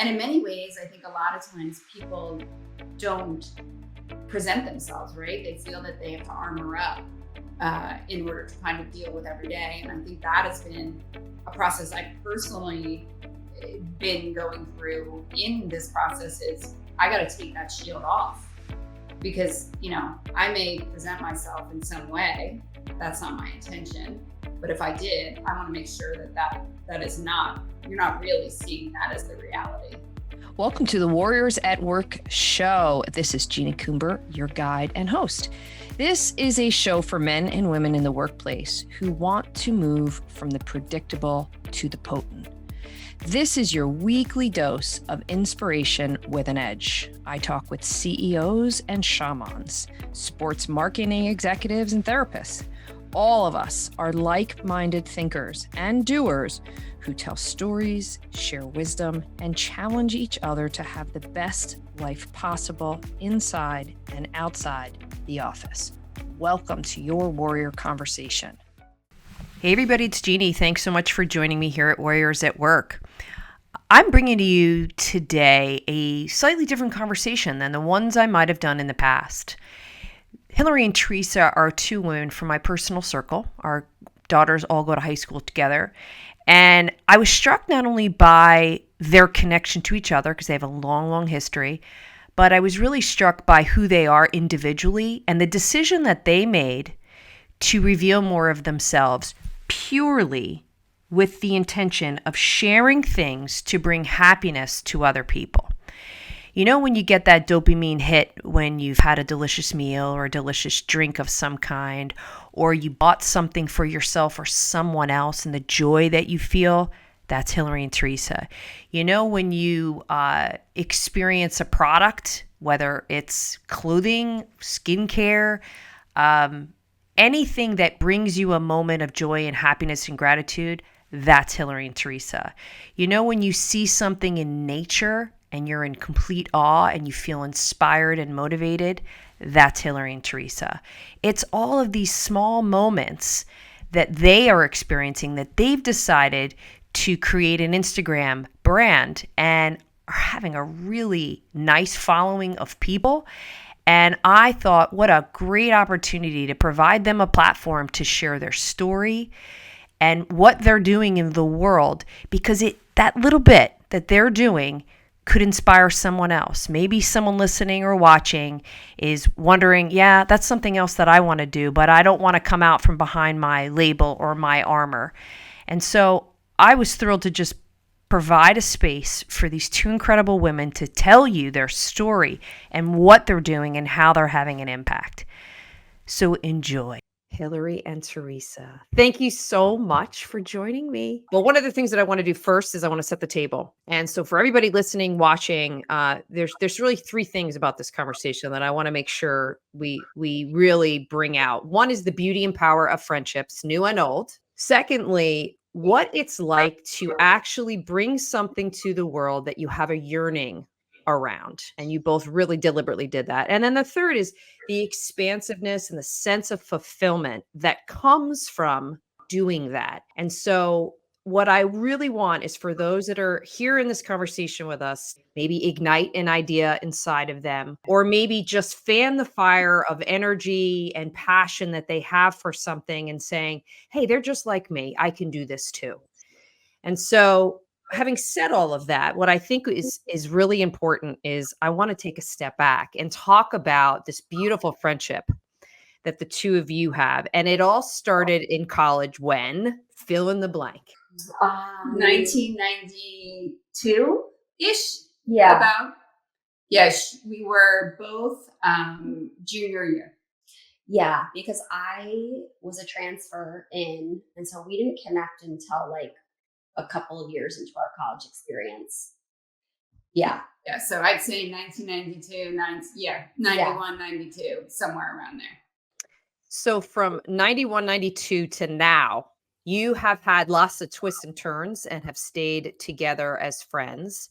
And in many ways, I think a lot of times people don't present themselves, right? They feel that they have to armor up in order to kind of deal with every day. And I think that has been a process I've personally been going through in this process. Is I got to take that shield off, because, I may present myself in some way. That's not my intention. But if I did, I want to make sure that is not, you're not really seeing that as the reality. Welcome to the Warriors at Work show. This is Gina Coomber, your guide and host. This is a show for men and women in the workplace who want to move from the predictable to the potent. This is your weekly dose of inspiration with an edge. I talk with CEOs and shamans, sports marketing executives and therapists. All of us are like-minded thinkers and doers who tell stories, share wisdom, and challenge each other to have the best life possible inside and outside the office. Welcome to your Warrior Conversation. Hey everybody, it's Jeannie. Thanks so much for joining me here at Warriors at Work. I'm bringing to you today a slightly different conversation than the ones I might have done in the past. Hilary and Teresa are two women from my personal circle. Our daughters all go to high school together. And I was struck not only by their connection to each other, because they have a long, long history, but I was really struck by who they are individually and the decision that they made to reveal more of themselves purely with the intention of sharing things to bring happiness to other people. You know, when you get that dopamine hit when you've had a delicious meal or a delicious drink of some kind, or you bought something for yourself or someone else, and the joy that you feel, that's Hilary and Teresa. You know, when you experience a product, whether it's clothing, skincare, anything that brings you a moment of joy and happiness and gratitude, that's Hilary and Teresa. You know, when you see something in nature and you're in complete awe and you feel inspired and motivated, that's Hilary and Teresa. It's all of these small moments that they are experiencing that they've decided to create an Instagram brand and are having a really nice following of people. And I thought, what a great opportunity to provide them a platform to share their story and what they're doing in the world, because that little bit that they're doing could inspire someone else. Maybe someone listening or watching is wondering, yeah, that's something else that I want to do, but I don't want to come out from behind my label or my armor. And so I was thrilled to just provide a space for these two incredible women to tell you their story and what they're doing and how they're having an impact. So enjoy. Hilary and Teresa, thank you so much for joining me. Well, one of the things that I want to do first is I want to set the table. And so for everybody listening, watching, there's really three things about this conversation that I want to make sure we really bring out. One is the beauty and power of friendships, new and old. Secondly, what it's like to actually bring something to the world that you have a yearning around, and you both really deliberately did that. And then the third is the expansiveness and the sense of fulfillment that comes from doing that. And so what I really want is for those that are here in this conversation with us, maybe ignite an idea inside of them, or maybe just fan the fire of energy and passion that they have for something and saying, hey, they're just like me. I can do this too. And so having said all of that, what I think is really important is I want to take a step back and talk about this beautiful friendship that the two of you have. And it all started in college when? Fill in the blank. 1992-ish? Yeah. About? Yes, we were both junior year. Yeah, because I was a transfer in, and so we didn't connect until like a couple of years into our college experience. Yeah. Yeah. So I'd say 1992, 91, 92, somewhere around there. So from 91, 92 to now, you have had lots of twists and turns and have stayed together as friends.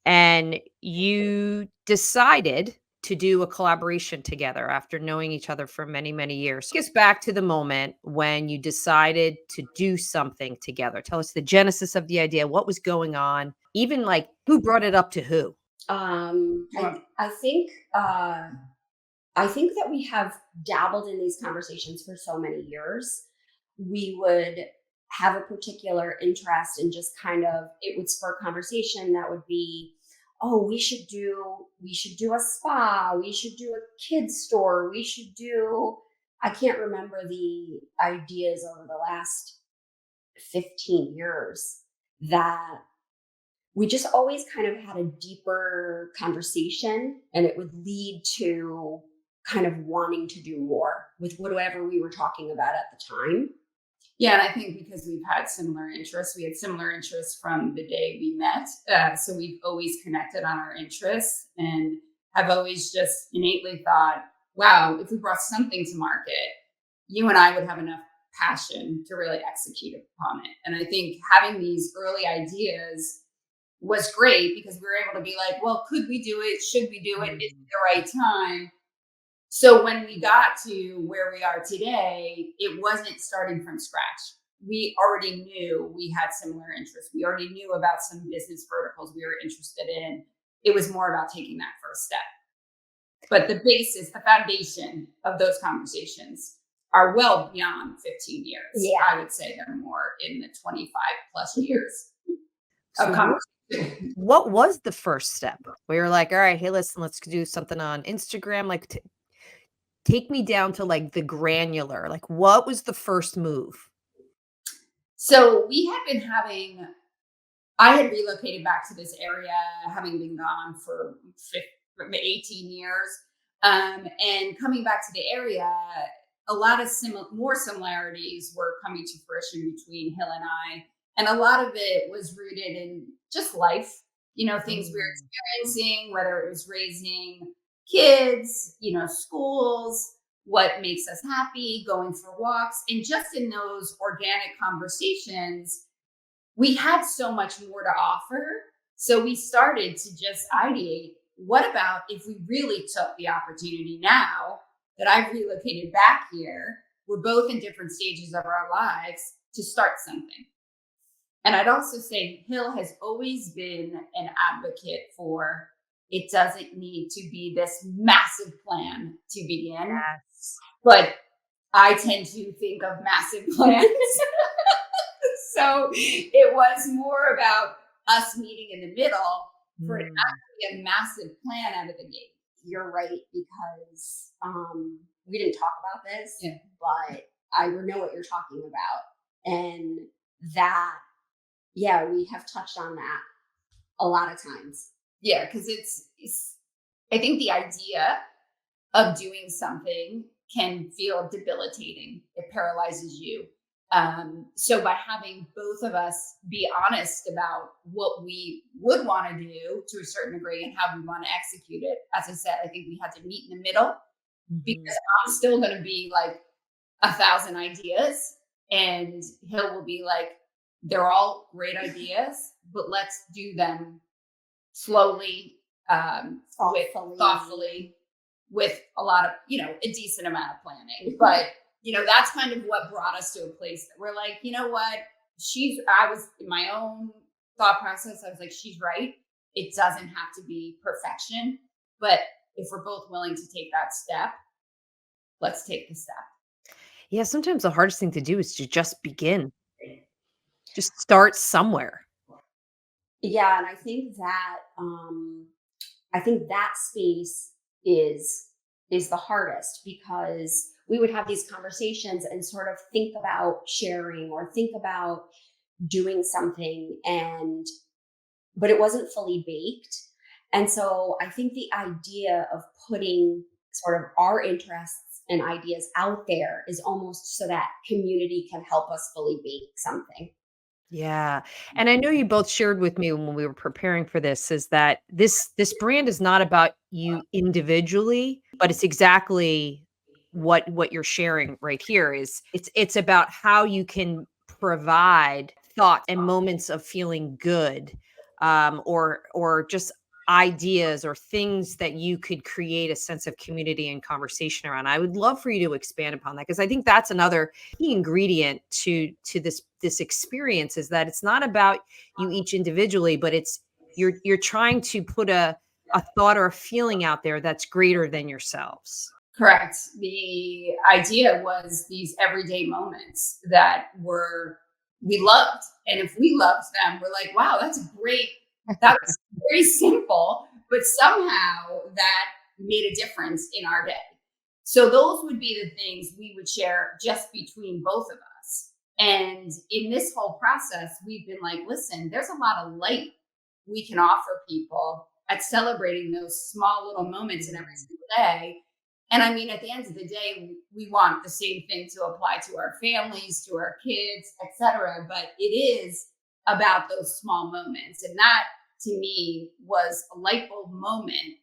And you decided to do a collaboration together after knowing each other for many, many years. Take us back to the moment when you decided to do something together. Tell us the genesis of the idea, what was going on, Even like who brought it up to who? I think that we have dabbled in these conversations for so many years. We would have a particular interest and just kind of, it would spur conversation that would be, oh, we should do a spa, we should do a kids store, we should do, I can't remember the ideas over the last 15 years that we just always kind of had a deeper conversation, and it would lead to kind of wanting to do more with whatever we were talking about at the time. Yeah, and I think because we've had similar interests, we had similar interests from the day we met. So we've always connected on our interests and have always just innately thought, wow, if we brought something to market, you and I would have enough passion to really execute upon it. And I think having these early ideas was great because we were able to be like, well, could we do it? Should we do it? Is it the right time? So when we got to where we are today, it wasn't starting from scratch. We already knew we had similar interests. We already knew about some business verticals we were interested in. It was more about taking that first step. But the basis, the foundation of those conversations are well beyond 15 years. Yeah. I would say they're more in the 25 plus years of So conversation. what was the first step where you're like, all right, hey, listen, let's do something on Instagram? Like, take me down to like the granular. Like, what was the first move? So we had been I had relocated back to this area, having been gone for 18 years. And coming back to the area, a lot of more similarities were coming to fruition between Hill and I. And a lot of it was rooted in just life, things we were experiencing, whether it was raising kids, schools, what makes us happy, going for walks. And just in those organic conversations, we had so much more to offer. So we started to just ideate, what about if we really took the opportunity now that I've relocated back here, we're both in different stages of our lives, to start something. And I'd also say Hill has always been an advocate for, it doesn't need to be this massive plan to begin. Yes. But I tend to think of massive plans. So it was more about us meeting in the middle for it not to be a massive plan out of the gate. You're right, because we didn't talk about this, Yeah. but I know what you're talking about. And that, yeah, we have touched on that a lot of times. Yeah, because it's I think the idea of doing something can feel debilitating. It paralyzes you. So by having both of us be honest about what we would want to do to a certain degree and how we want to execute it, as I said, I think we had to meet in the middle, because I'm still going to be like 1,000 ideas and Hill will be like, they're all great ideas, but let's do them slowly, thoughtfully, with a lot of, a decent amount of planning. But, that's kind of what brought us to a place that we're like, you know what, I was in my own thought process. I was like, she's right. It doesn't have to be perfection, but if we're both willing to take that step, let's take the step. Yeah, sometimes the hardest thing to do is to just begin. Just start somewhere. Yeah, and I think that space is the hardest, because we would have these conversations and sort of think about sharing or think about doing something, but it wasn't fully baked. And so I think the idea of putting sort of our interests and ideas out there is almost so that community can help us fully bake something. Yeah. And I know you both shared with me when we were preparing for this, is that this brand is not about you individually, but it's exactly what you're sharing right here. Is it's about how you can provide thought and moments of feeling good, or just ideas or things that you could create a sense of community and conversation around. I would love for you to expand upon that, because I think that's another key ingredient to this experience, is that it's not about you each individually, but it's you're trying to put a thought or a feeling out there that's greater than yourselves. Correct. The idea was these everyday moments that we loved. And if we loved them, we're like, wow, that's great. That was very simple, but somehow that made a difference in our day. So those would be the things we would share just between both of us. And in this whole process, we've been like, listen, there's a lot of light we can offer people at celebrating those small little moments in every single day. And I mean, at the end of the day, we want the same thing to apply to our families, to our kids, etc. But it is about those small moments. And that, to me, was a light bulb moment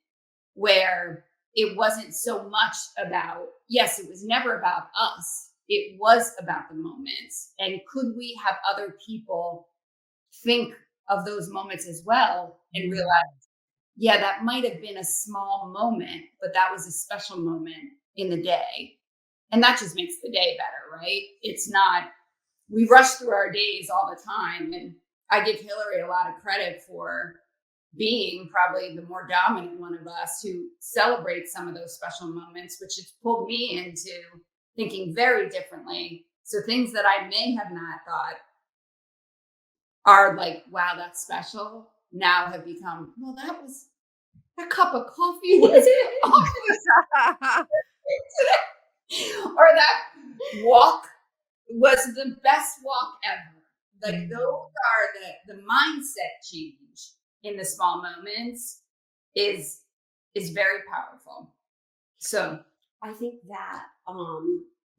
where it wasn't so much about, yes, it was never about us. It was about the moments. And could we have other people think of those moments as well and realize, yeah, that might have been a small moment, but that was a special moment in the day. And that just makes the day better, right? It's not, we rush through our days all the time. And I give Hilary a lot of credit for being probably the more dominant one of us who celebrates some of those special moments, which has pulled me into thinking very differently. So things that I may have not thought are like, wow, that's special, now have become, well, that cup of coffee was awesome. Or that walk was the best walk ever. Like those are the mindset change in the small moments is very powerful. So I think that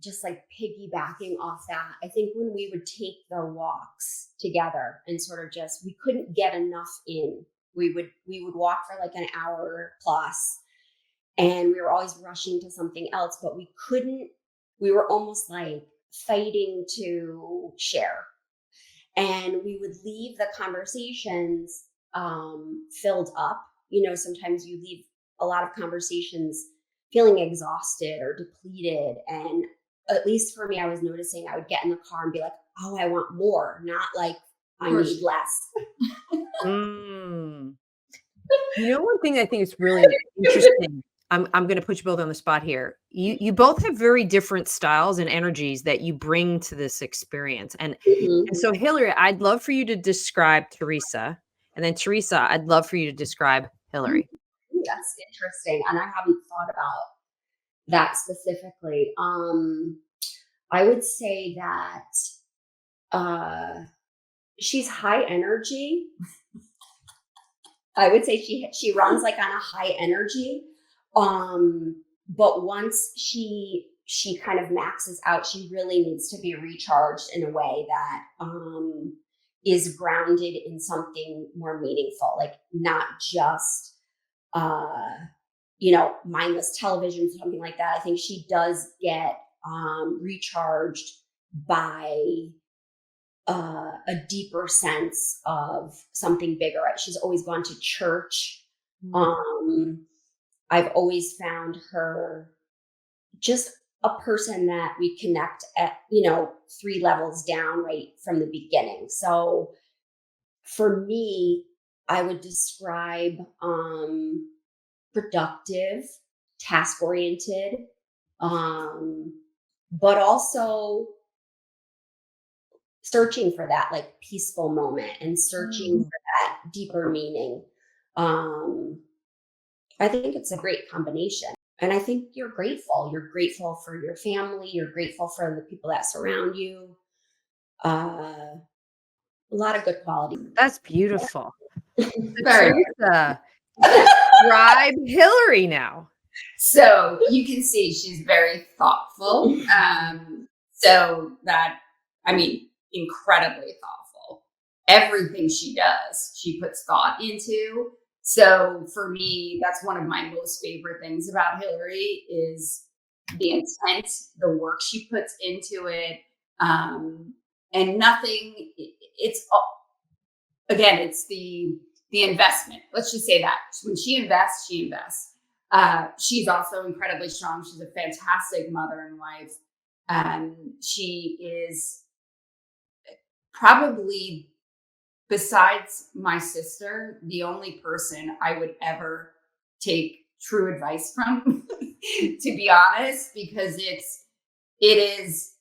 just like piggybacking off that, I think when we would take the walks together and sort of just, we couldn't get enough in. We would walk for like an hour plus, and we were always rushing to something else, but we were almost like fighting to share. And we would leave the conversations filled up. You know, sometimes you leave a lot of conversations feeling exhausted or depleted. And at least for me, I was noticing I would get in the car and be like, oh, I want more, not like I need less. You know, one thing I think is really interesting, I'm going to put you both on the spot here. You both have very different styles and energies that you bring to this experience. And so, Hilary, I'd love for you to describe Teresa. And then Teresa, I'd love for you to describe Hilary. That's interesting. And I haven't thought about that specifically. I would say that she's high energy. I would say she runs like on a high energy. But once she kind of maxes out, she really needs to be recharged in a way that is grounded in something more meaningful, like not just mindless television, something like that. I think she does get recharged by a deeper sense of something bigger. She's always gone to church. I've always found her just a person that we connect at, 3 levels down right from the beginning. So for me, I would describe productive, task-oriented, but also searching for that like peaceful moment and searching for that deeper meaning. I think it's a great combination. And I think you're grateful. You're grateful for your family. You're grateful for the people that surround you. A lot of good quality. That's beautiful. very Teresa, describe Hilary now. So you can see she's very thoughtful. So that, I mean, incredibly thoughtful. Everything she does, she puts thought into. So for me, that's one of my most favorite things about Hilary is the intent, the work she puts into it. And nothing, it's the the investment. Let's just say that when she invests, she invests. She's also incredibly strong. She's a fantastic mother and wife. She is probably, besides my sister, the only person I would ever take true advice from, to be honest, because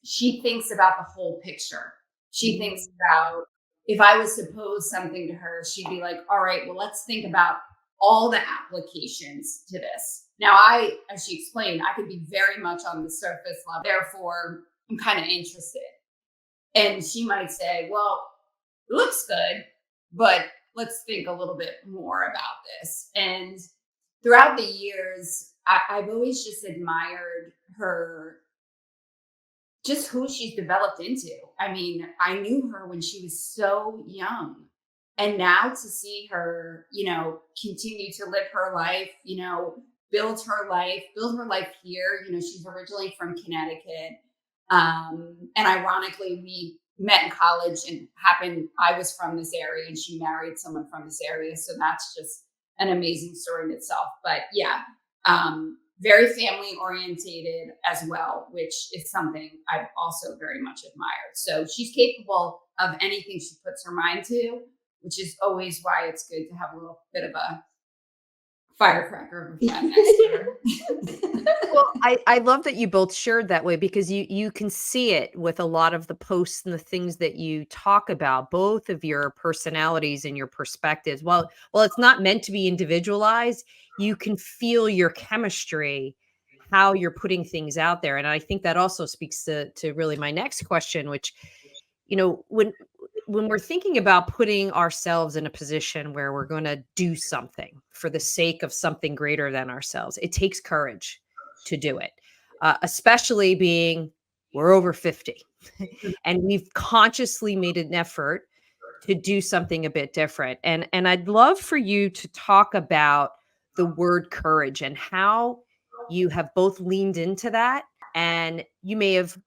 she thinks about the whole picture. She thinks about, if I was to pose something to her, she'd be like, all right, well, let's think about all the applications to this. Now, as she explained, I could be very much on the surface level. Therefore, I'm kind of interested. And she might say, well, it looks good, but let's think a little bit more about this. And throughout the years, I've always just admired her, just who she's developed into. I mean, I knew her when she was so young. And now to see her, continue to live her life, build her life here. She's originally from Connecticut. And ironically, we met in college and I was from this area and she married someone from this area. So that's just an amazing story in itself. But yeah, very family orientated as well, which is something I've also very much admired. So she's capable of anything she puts her mind to, which is always why it's good to have a little bit of a firecracker of a friend next to her. Well, I love that you both shared that way, because you can see it with a lot of the posts and the things that you talk about, both of your personalities and your perspectives. Well, it's not meant to be individualized. You can feel your chemistry, how you're putting things out there. And I think that also speaks to really my next question, which, when we're thinking about putting ourselves in a position where we're going to do something for the sake of something greater than ourselves, it takes courage to do it, especially being we're over 50 and we've consciously made an effort to do something a bit different. And I'd love for you to talk about the word courage and how you have both leaned into that. And you may have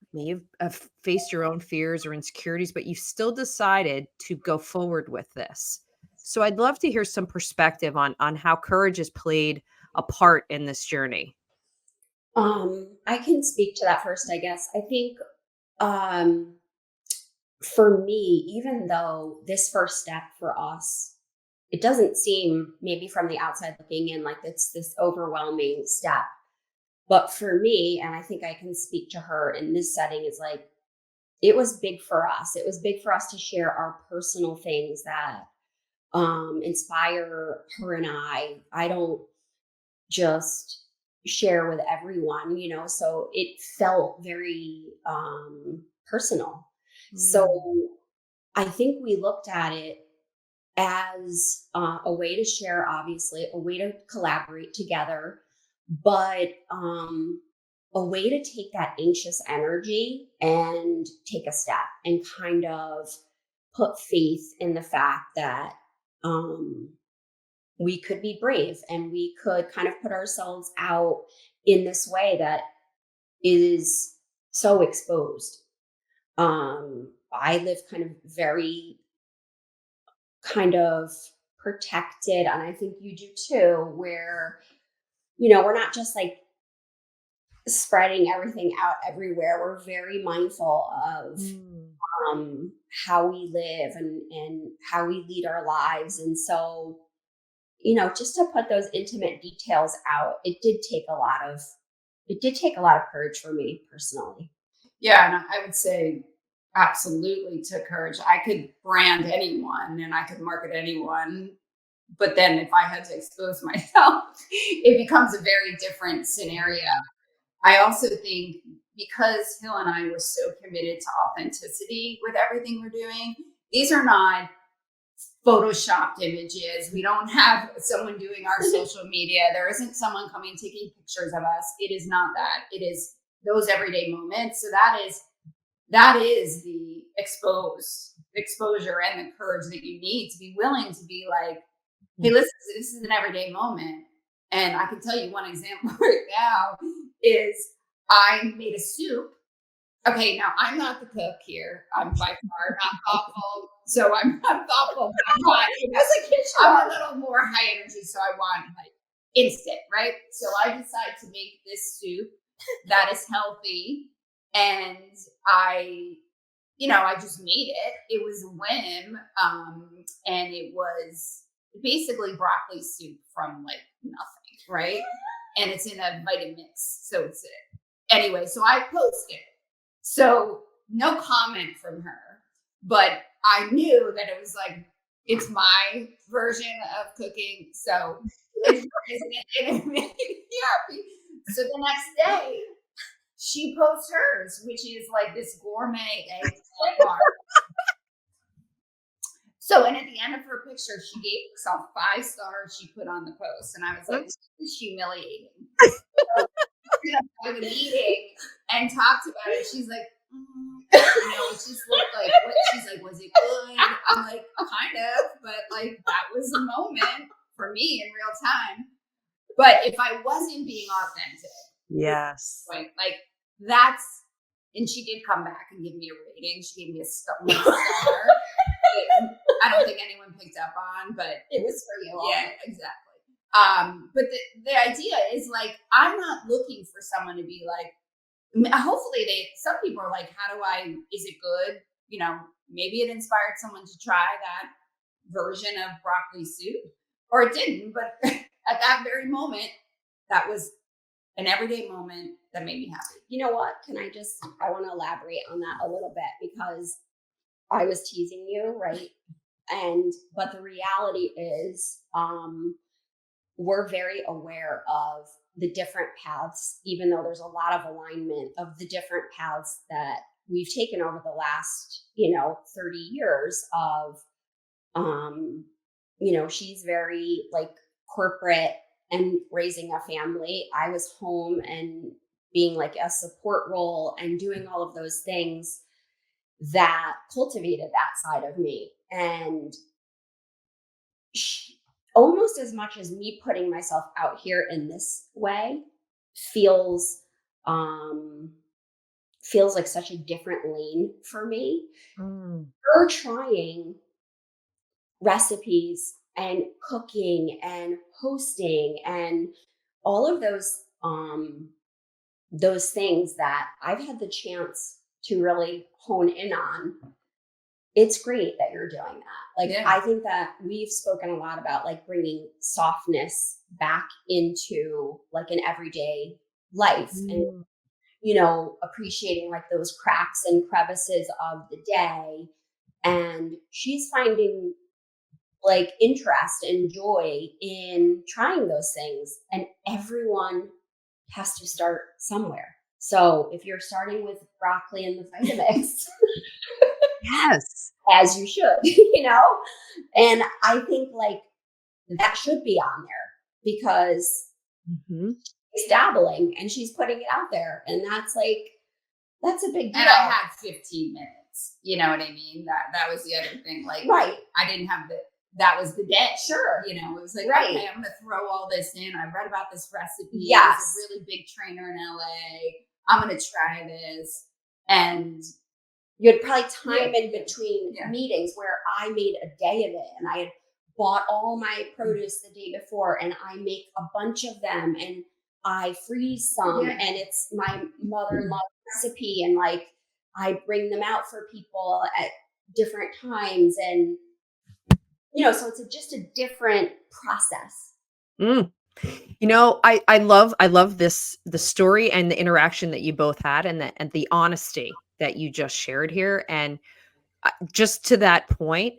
faced your own fears or insecurities, but you still decided to go forward with this. So I'd love to hear some perspective on how courage has played a part in this journey. I can speak to that first, I guess. I think for me, even though this first step for us, it doesn't seem, maybe from the outside looking in, like it's this overwhelming step. But for me, and I think I can speak to her in this setting, is like, it was big for us. It was big for us to share our personal things that inspire her and I. I don't just share with everyone, so it felt very personal. So I think we looked at it as a way to share, obviously, a way to collaborate together, but a way to take that anxious energy and take a step and kind of put faith in the fact that we could be brave and we could kind of put ourselves out in this way that is so exposed. I live kind of very kind of protected, and I think you do too, where we're not just like spreading everything out everywhere. We're very mindful of how we live and how we lead our lives. And so, just to put those intimate details out, it did take a lot of courage for me personally. Yeah, and I would say absolutely took courage. I could brand anyone and I could market anyone, but then if I had to expose myself, it becomes a very different scenario. I also think because Hill and I were so committed to authenticity with everything we're doing, these are not photoshopped images. We don't have someone doing our social media. There isn't someone coming taking pictures of us. It is not that. It is those everyday moments. So that is the exposure and the courage that you need to be willing to be like, hey, listen, this is an everyday moment. And I can tell you one example right now is I made a soup. Okay, now I'm not the cook here. I'm by far not thoughtful. So I'm thoughtful. I'm not, I'm a little more high energy, so I want like instant, right? So I decide to make this soup that is healthy, and I just made it. It was a whim, and it was basically broccoli soup from like nothing, right? And it's in a Vitamix, so it's anyway. So I posted. So no comment from her, but I knew that it was like, it's my version of cooking. So it made me happy. So the next day, she posts hers, which is like this gourmet egg bar. So, and at the end of her picture, she gave herself 5 stars. She put on the post, and I was like, "This is humiliating." So, we had a meeting and talked about it. She's like, it just looked like what? She's like, "Was it good?" I'm like, "Kind of," but like that was a moment for me in real time. But if I wasn't being authentic, Yes. like that's, and she did come back and give me a rating. She gave me a star. I don't think anyone picked up on, but it was for you. Yeah, exactly. But the idea is like, I'm not looking for someone to be like, hopefully some people are like, is it good? Maybe it inspired someone to try that version of broccoli soup, or it didn't, but at that very moment, that was an everyday moment that made me happy. You know what? I want to elaborate on that a little bit, because I was teasing you, right? But the reality is, we're very aware of the different paths, even though there's a lot of alignment of the different paths that we've taken over the last, 30 years of, she's very like corporate and raising a family. I was home and being like a support role and doing all of those things that cultivated that side of me. And almost as much as me putting myself out here in this way feels like such a different lane for me. Her trying recipes and cooking and hosting and all of those things that I've had the chance to really hone in on. It's great that you're doing that. Like, yeah. I think that we've spoken a lot about like bringing softness back into like an everyday life and, appreciating like those cracks and crevices of the day. And she's finding like interest and joy in trying those things. And everyone has to start somewhere. So if you're starting with broccoli and the Vitamix, yes, as you should, and I think like that should be on there, because she's dabbling and she's putting it out there, and that's a big deal. And I had 15 minutes. You know what I mean? That was the other thing. Like, right. I didn't have that was the day. Sure. It was like, right. Okay, I'm going to throw all this in. I read about this recipe. Yes. It's a really big trainer in LA. I'm going to try this. And you had probably time in between meetings where I made a day of it, and I had bought all my produce the day before, and I make a bunch of them and I freeze some, and it's my mother-in-law's recipe, and like I bring them out for people at different times, and so it's just a different process. I love the story and the interaction that you both had, and the honesty that you just shared here. And just to that point,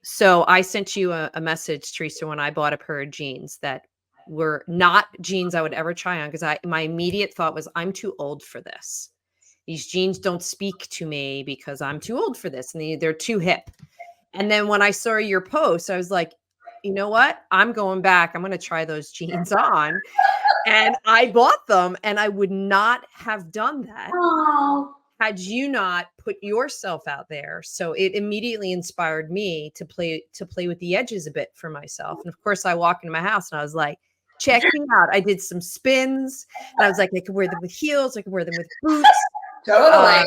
so I sent you a message, Teresa, when I bought a pair of jeans that were not jeans I would ever try on, because my immediate thought was, I'm too old for this. These jeans don't speak to me because I'm too old for this, and they're too hip. And then when I saw your post, I was like, you know what? I'm going back. I'm going to try those jeans on. And I bought them, and I would not have done that had you not put yourself out there. So it immediately inspired me to play with the edges a bit for myself. And of course, I walk into my house and I was like, check me out. I did some spins, and I was like, I could wear them with heels. I could wear them with boots. Totally.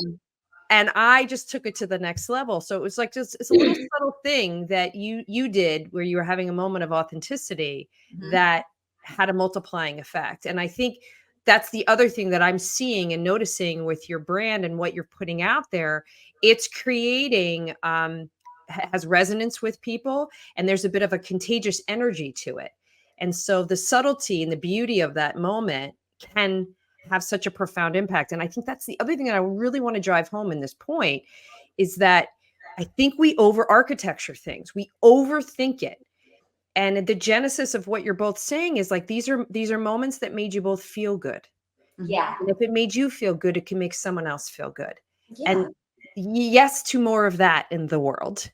And I just took it to the next level. So it was like just it's a little subtle thing that you did where you were having a moment of authenticity Mhm. that had a multiplying effect. And I think that's the other thing that I'm seeing and noticing with your brand and what you're putting out there. It's creating has resonance with people, and there's a bit of a contagious energy to it. And so the subtlety and the beauty of that moment can have such a profound impact. And I think that's the other thing that I really want to drive home in this point is that I think we over architecture things. We overthink it. And the genesis of what you're both saying is like these are moments that made you both feel good. Yeah. And if it made you feel good, it can make someone else feel good. Yeah. And yes to more of that in the world.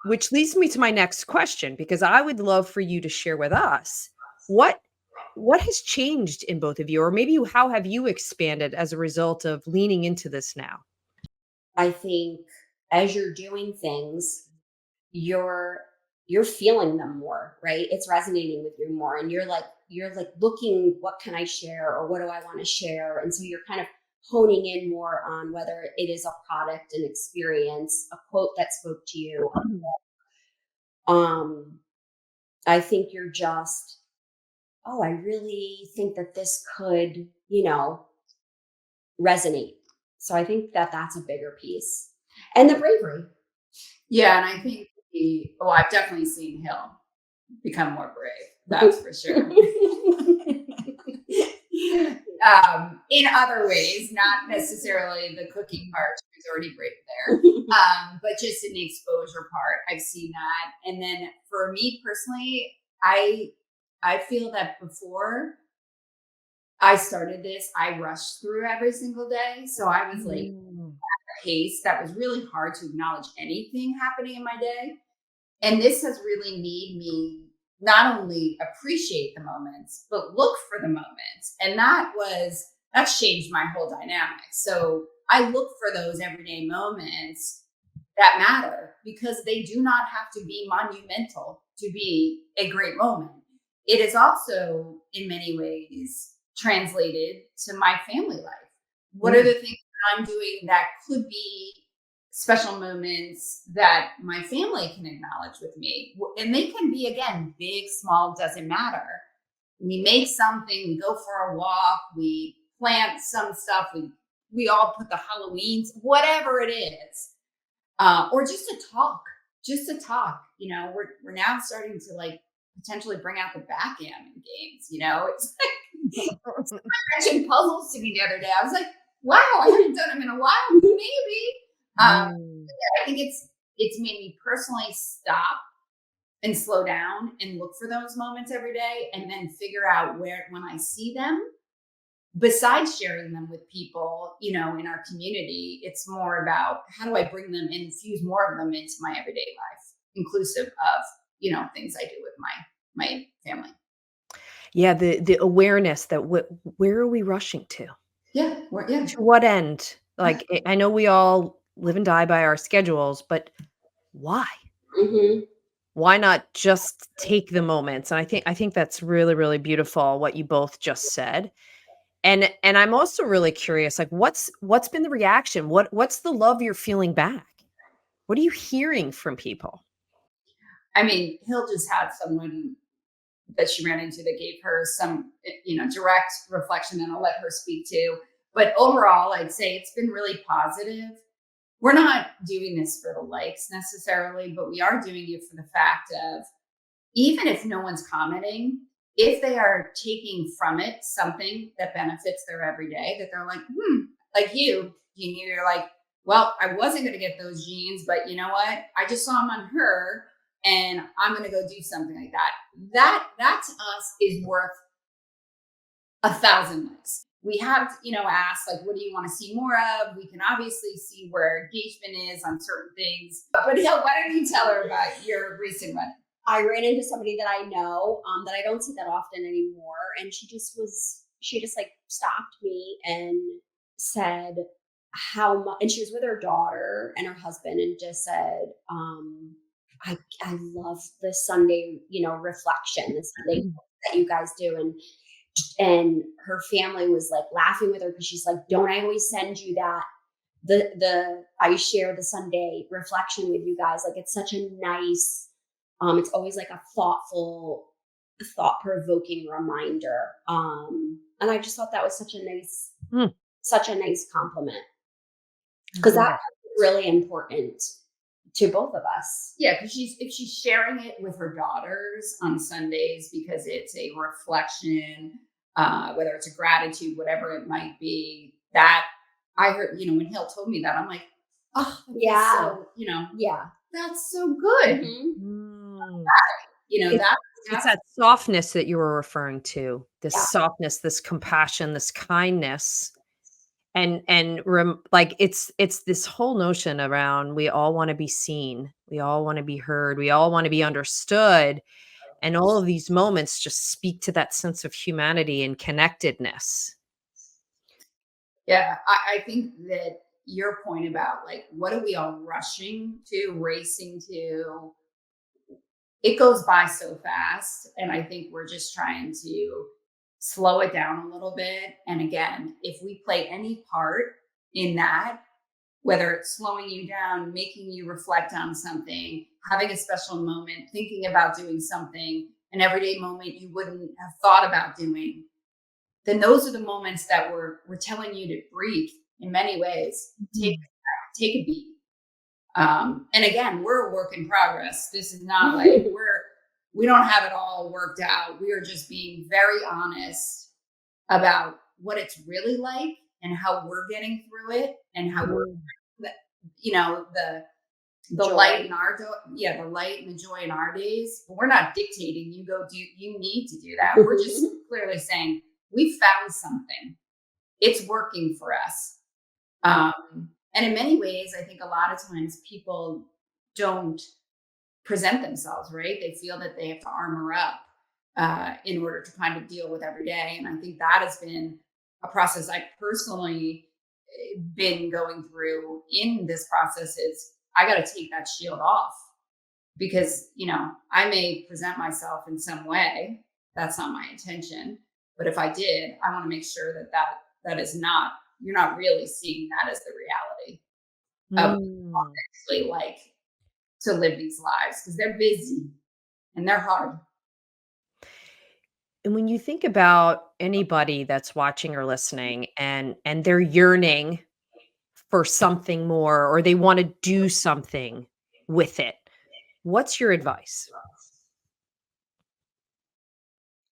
Which leads me to my next question, because I would love for you to share with us what has changed in both of you, or maybe how have you expanded as a result of leaning into this now? I think as you're doing things, you're you're feeling them more, right? It's resonating with you more. And you're like looking, what can I share or what do I want to share? And so you're kind of honing in more on whether it is a product, an experience, a quote that spoke to you. Um, I think you're just, oh, I really think that this could, resonate. So I think that that's a bigger piece. And the bravery. Yeah, and I think I've definitely seen Hill become more brave. That's for sure. In other ways, not necessarily the cooking part. She was already brave there, but just in the exposure part, I've seen that. And then for me personally, I feel that before I started this, I rushed through every single day, so I was like Mm. a pace that was really hard to acknowledge anything happening in my day. And this has really made me not only appreciate the moments, but look for the moments. And that's changed my whole dynamic. So I look for those everyday moments that matter because they do not have to be monumental to be a great moment. It is also, in many ways, translated to my family life. What are the things that I'm doing that could be special moments that my family can acknowledge with me? And they can be, again, big, small, doesn't matter. We make something, we go for a walk, we plant some stuff, we all put the Halloweens, whatever it is, or just to talk. We're now starting to like potentially bring out the backgammon games. It's like mentioned puzzles to me the other day. I was like, wow, I haven't done them in a while. Maybe. I think it's made me personally stop and slow down and look for those moments every day, and then figure out where when I see them. Besides sharing them with people, in our community, it's more about how do I bring them and infuse more of them into my everyday life, inclusive of things I do with my family. Yeah, the awareness that where are we rushing to? Yeah, yeah. To what end? Like, I know we all live and die by our schedules, but why? Hmm. Why not just take the moments? And I think that's really, really beautiful what you both just said. And I'm also really curious, like what's been the reaction? What's the love you're feeling back? What are you hearing from people? I mean, Hill just had someone that she ran into that gave her some, direct reflection, and I'll let her speak to. But overall, I'd say it's been really positive. We're not doing this for the likes necessarily, but we are doing it for the fact of, even if no one's commenting, if they are taking from it something that benefits their everyday, that they're like, like you're like, well, I wasn't going to get those jeans, but you know what? I just saw them on her, and I'm going to go do something like that. That to us is worth 1,000 likes. We have, asked, like, what do you want to see more of? We can obviously see where engagement is on certain things. But Hill, why don't you tell her about your recent one? I ran into somebody that I know that I don't see that often anymore. And she just like stopped me and said how much, and she was with her daughter and her husband, and just said, I love the Sunday, reflection, the Sunday that you guys do. And her family was like laughing with her because she's like, don't I always send you that I share the Sunday reflection with you guys. Like, it's such a nice, it's always like a thoughtful, thought-provoking reminder. And I just thought that was Mm. such a nice compliment, I because love that's really important to both of us. Yeah, because if she's sharing it with her daughters on Sundays because it's a reflection, whether it's a gratitude, whatever it might be. That I heard, when Hill told me that, I'm like, oh, Yeah. so, Yeah. that's so good. Mhm. Mm. That It's that's that softness that you were referring to, this Yeah. softness, this compassion, this kindness. And like it's this whole notion around we all want to be seen, we all want to be heard, we all want to be understood, and all of these moments just speak to that sense of humanity and connectedness. Yeah, I think that your point about like, what are we all rushing to, racing to? It goes by so fast. And I think we're just trying to slow it down a little bit. And again, if we play any part in that, whether it's slowing you down, making you reflect on something, having a special moment, thinking about doing something, an everyday moment you wouldn't have thought about doing, then those are the moments that we're telling you to breathe in many ways. Take a beat. And again, we're a work in progress. This is not like we don't have it all worked out. We are just being very honest about what it's really like and how we're getting through it and how we're, the Joy. light in our the light and the joy in our days. But we're not dictating you go do, you need to do that. We're just clearly saying we found something. It's working for us. And in many ways, I think a lot of times people don't present themselves, right? They feel that they have to armor up in order to kind of deal with every day. And I think that has been a process I personally been going through in this process. Is I got to take that shield off because, I may present myself in some way. That's not my intention. But if I did, I want to make sure that is not, you're not really seeing that as the reality of actually like to live these lives, because they're busy and they're hard. And when you think about anybody that's watching or listening and they're yearning for something more or they want to do something with it, what's your advice?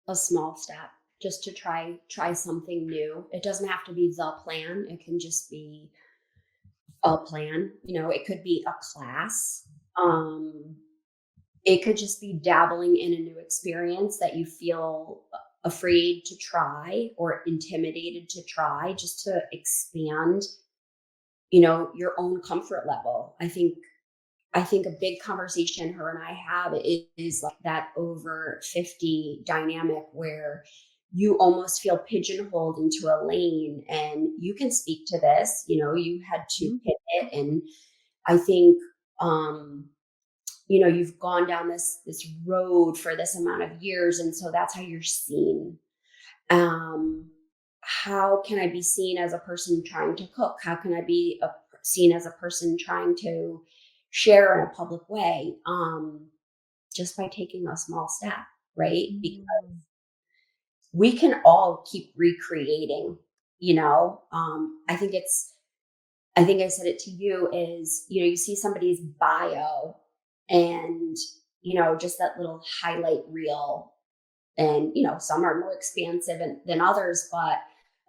A small step, just to try something new. It doesn't have to be the plan. It can just be a plan. It could be a class. It could just be dabbling in a new experience that you feel afraid to try or intimidated to try, just to expand, your own comfort level. I think a big conversation her and I have is like that over 50 dynamic, where you almost feel pigeonholed into a lane. And you can speak to this, you had to pivot. And I think, you've gone down this road for this amount of years. And so that's how you're seen. How can I be seen as a person trying to cook? How can I be seen as a person trying to share in a public way? Just by taking a small step, right? Because we can all keep recreating, I think I said it to you is, you see somebody's bio and, just that little highlight reel. And, some are more expansive than others, but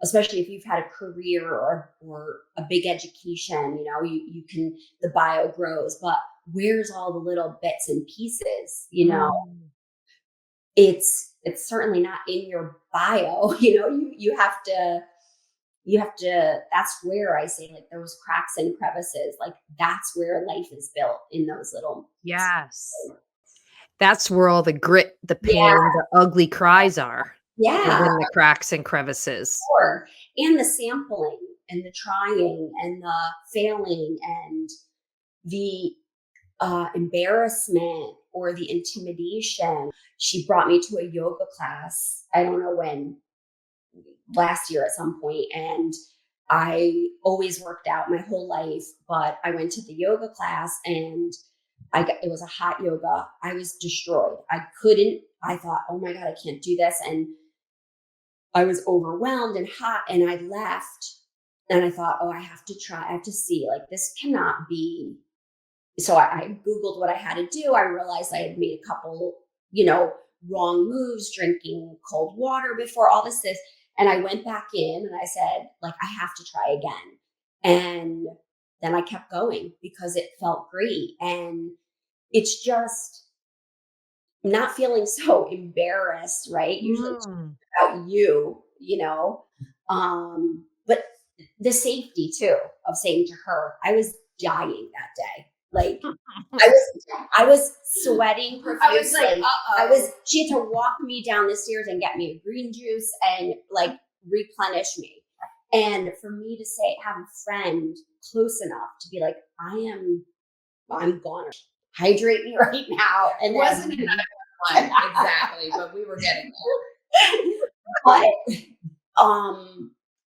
especially if you've had a career or a big education, you can, the bio grows, but where's all the little bits and pieces, it's certainly not in your bio. You have to, that's where I say, like, those cracks and crevices, like that's where life is built, in those little. Yes. That's where all the grit, the pain, Yeah. the ugly cries are. Yeah. In the cracks and crevices. Sure. And the sampling and the trying and the failing and the embarrassment or the intimidation. She brought me to a yoga class, I don't know when, last year at some point, and I always worked out my whole life, but I went to the yoga class and it was a hot yoga. I was destroyed. I thought, oh my God, I can't do this. And I was overwhelmed and hot, and I left and I thought, oh, I have to see, like, this cannot be. So I Googled what I had to do. I realized I had made a couple, wrong moves, drinking cold water before all this. And I went back in and I said, like, I have to try again. And then I kept going because it felt great. And it's just not feeling so embarrassed, right? Usually it's about but the safety too of saying to her, I was dying that day. Like I was sweating profusely. I was like, She had to walk me down the stairs and get me a green juice and like replenish me. And for me to have a friend close enough to be like, I'm gonna hydrate me right now. And it wasn't another one exactly, but we were getting there. But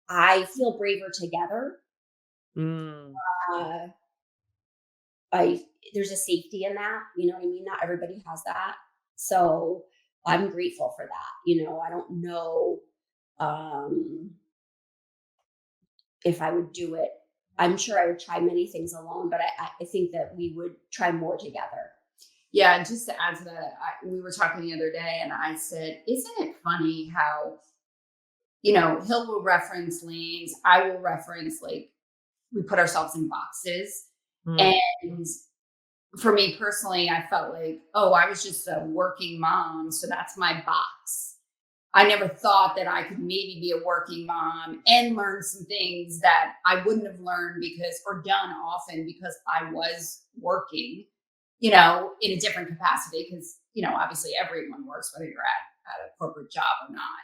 I feel braver together. There's a safety in that, you know what I mean? Not everybody has that. So I'm grateful for that. I don't know if I would do it. I'm sure I would try many things alone, but I think that we would try more together. Yeah, just to add to that, we were talking the other day and I said, isn't it funny how, Hill will reference lanes, I will reference, like, we put ourselves in boxes. And for me personally, I felt like, oh, I was just a working mom, so that's my box. I never thought that I could maybe be a working mom and learn some things that I wouldn't have learned or done often because I was working, in a different capacity. Because, obviously everyone works, whether you're at a corporate job or not.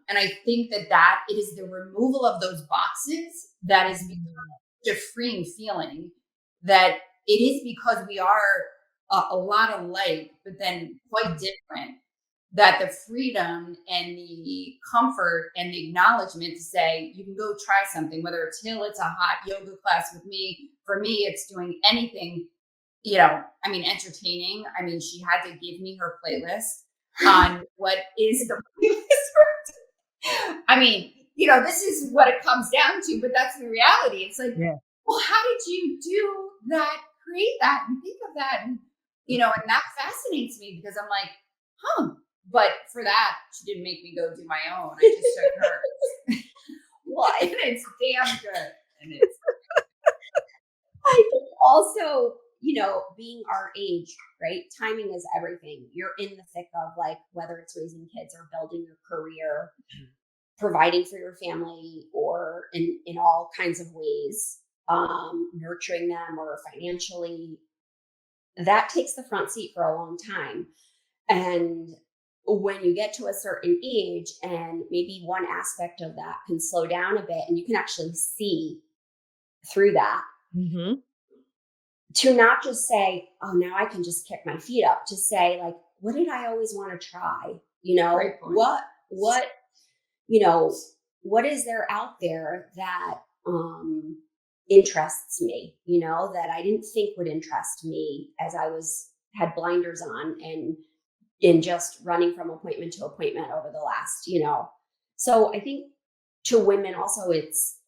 And I think that it is the removal of those boxes that is a freeing feeling, that it is because we are a lot alike, but then quite different, that the freedom and the comfort and the acknowledgement to say, you can go try something, whether it's Hill, it's a hot yoga class with me. For me, it's doing anything, entertaining. She had to give me her playlist on what is the playlist. This is what it comes down to, but that's the reality. It's like, well, how did you do that, create that, and think of that? And, and that fascinates me because I'm like, but for that, she didn't make me go do my own. I just took hers. Well, and it's damn good. And it's I think also, being our age, right? Timing is everything. You're in the thick of, like, whether it's raising kids or building your career, providing for your family, or in all kinds of ways, nurturing them or financially. That takes the front seat for a long time. And when you get to a certain age and maybe one aspect of that can slow down a bit and you can actually see through that, to not just say, oh, now I can just kick my feet up, to say, like, what did I always want to try? What is there out there that interests me, that I didn't think would interest me as I had blinders on and in just running from appointment to appointment over the last, So I think to women also,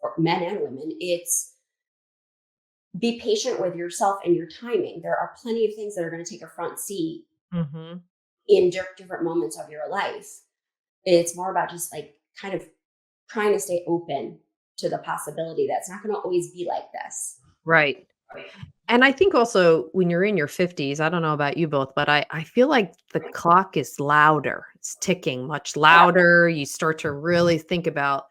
or men and women, it's be patient with yourself and your timing. There are plenty of things that are going to take a front seat in different moments of your life. It's more about just, like, kind of trying to stay open to the possibility that it's not going to always be like this. Right. And I think also when you're in your 50s, I don't know about you both, but I feel like the clock is louder. It's ticking much louder. You start to really think about,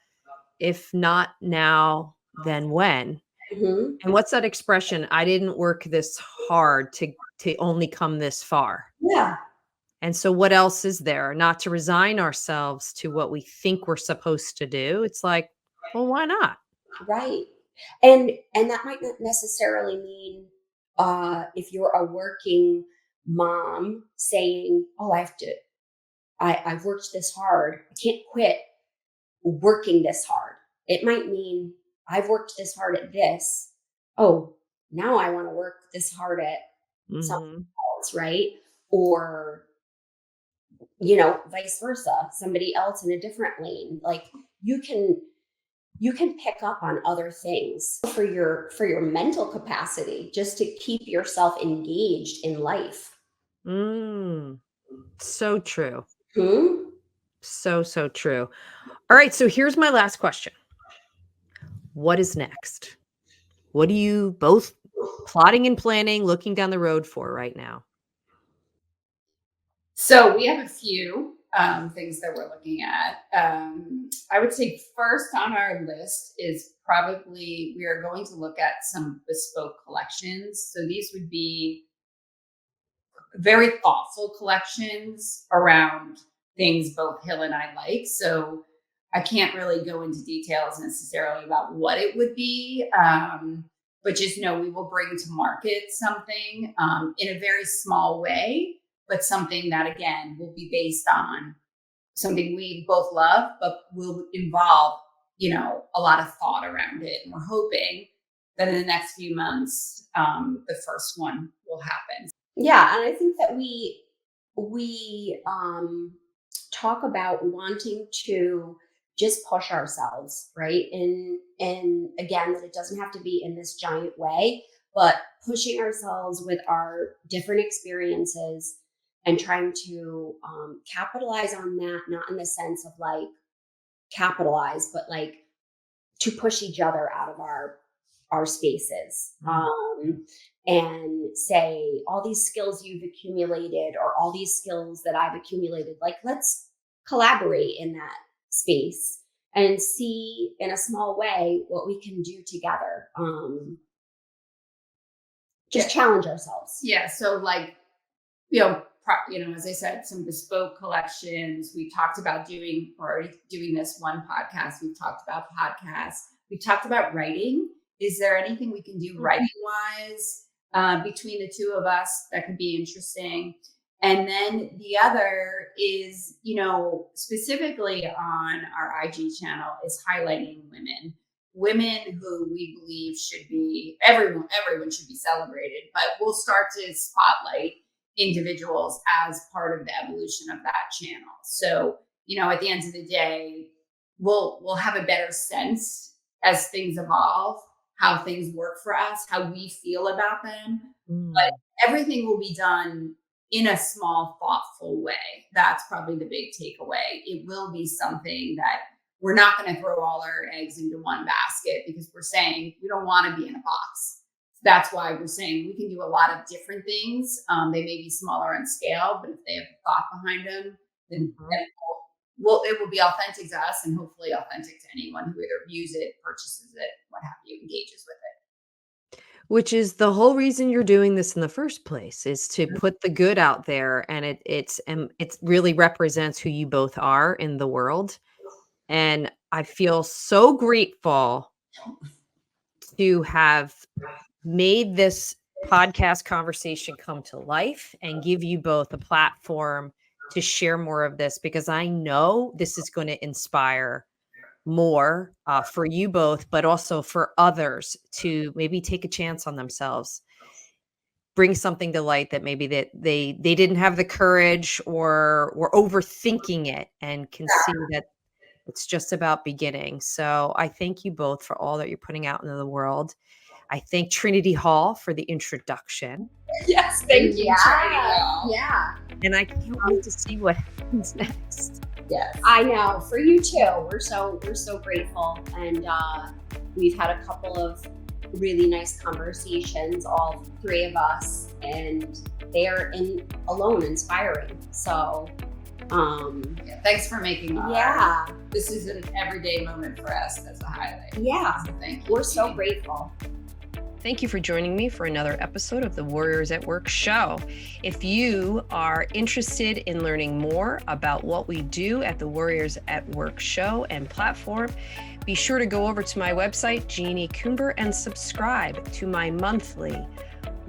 if not now, then when? And what's that expression? I didn't work this hard to only come this far. Yeah. And so what else is there? Not to resign ourselves to what we think we're supposed to do. It's like, well, why not? Right. And that might not necessarily mean if you're a working mom saying, oh, I've worked this hard. I can't quit working this hard. it might mean I've worked this hard at this. Oh, now I want to work this hard at something else, right? Or, vice versa, somebody else in a different lane. Like you can pick up on other things for your mental capacity, just to keep yourself engaged in life. So true. So true. All right. So here's my last question. What is next? What are you both plotting and planning, looking down the road for right now? So we have a few things that we're looking at. I would say first on our list is probably we are going to look at some bespoke collections. So these would be very thoughtful collections around things both Hill and I like. So I can't really go into details necessarily about what it would be, but just know we will bring to market something in a very small way, but something that, again, will be based on something we both love, but will involve, a lot of thought around it. And we're hoping that in the next few months, the first one will happen. Yeah, and I think that we talk about wanting to just push ourselves, right? And again, that it doesn't have to be in this giant way, but pushing ourselves with our different experiences and trying to capitalize on that, not in the sense of like capitalize, but like to push each other out of our spaces. And say all these skills you've accumulated or all these skills that I've accumulated, like let's collaborate in that space and see in a small way what we can do together. Just challenge ourselves. Yeah. So like, as I said, some bespoke collections. We talked about doing this one podcast. We've talked about podcasts. We've talked about writing. Is there anything we can do writing wise between the two of us that could be interesting? And then the other is, specifically on our IG channel is highlighting women who we believe should be, everyone should be celebrated, but we'll start to spotlight individuals as part of the evolution of that channel. So, at the end of the day, we'll have a better sense as things evolve, how things work for us, how we feel about them. But everything will be done in a small, thoughtful way. That's probably the big takeaway. It will be something that we're not going to throw all our eggs into one basket, because we're saying we don't want to be in a box. That's why we're saying we can do a lot of different things. They may be smaller in scale, but if they have thought behind them, then it will be authentic to us and hopefully authentic to anyone who either views it, purchases it, what have you, engages with it. Which is the whole reason you're doing this in the first place, is to put the good out there, and it really represents who you both are in the world. And I feel so grateful to have made this podcast conversation come to life and give you both a platform to share more of this, because I know this is going to inspire more for you both, but also for others to maybe take a chance on themselves, bring something to light that maybe that they didn't have the courage or were overthinking it, and can see that it's just about beginning. So I thank you both for all that you're putting out into the world. I thank Trinity Hall for the introduction. Yes, thank you, Trinity Hall. Yeah. And I can't wait to see what happens next. Yes, I know. For you too. We're so grateful, and we've had a couple of really nice conversations, all three of us, and they are alone inspiring. So, thanks for making it. Yeah, this is an everyday moment for us. That's a highlight. Yeah, so thank you. We're so grateful. Thank you for joining me for another episode of the Warriors at Work show. If you are interested in learning more about what we do at the Warriors at Work show and platform, be sure to go over to my website, Jeannie Coomber, and subscribe to my monthly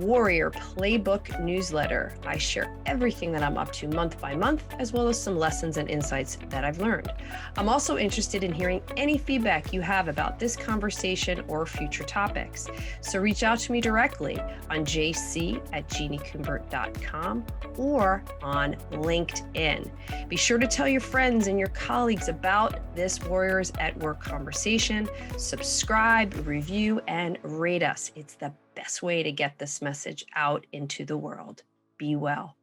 Warrior Playbook newsletter. I share everything that I'm up to month by month, as well as some lessons and insights that I've learned. I'm also interested in hearing any feedback you have about this conversation or future topics. So reach out to me directly on jc@jeanniekumbert.com or on LinkedIn. Be sure to tell your friends and your colleagues about this Warriors at Work conversation. Subscribe, review, and rate us. It's the best way to get this message out into the world. Be well.